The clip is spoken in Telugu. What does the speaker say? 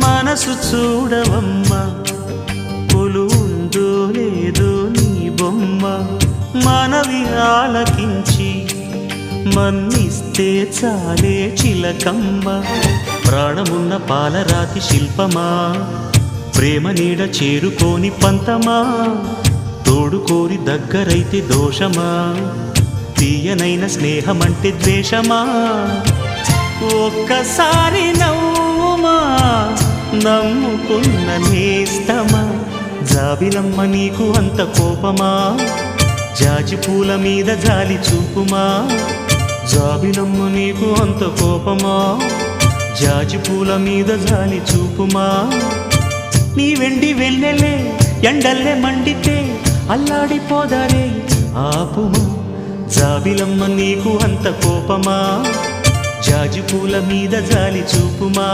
మనసు చూడవమ్మా కొలువుందో లేదో నీ బొమ్మ మనవి ఆలకించి మన్నిస్తే చాలే చిలకమ్మ ప్రాణమున్న పాలరాతి శిల్పమా ప్రేమ నీడ చేరుకోని పంతమా తోడుకోరి దగ్గరైతే దోషమా తీయనైన స్నేహమంటే ద్వేషమా ఒక్కసారి నవ్వుమా నమ్ముకున్న నేస్తమా జాబిలమ్మ నీకు అంత కోపమా జాజి పూల మీద జాలి చూపుమా జాబిలమ్మ నీకు అంత కోపమా జాజి పూల మీద జాలి చూపుమా నీ వెండి వెన్నెలే ఎండల్లే మండితే అల్లాడిపోదారే ఆపుమా జాబిలమ్మ నీకు అంత కోపమా జాజి పూల మీద జాలి చూపుమా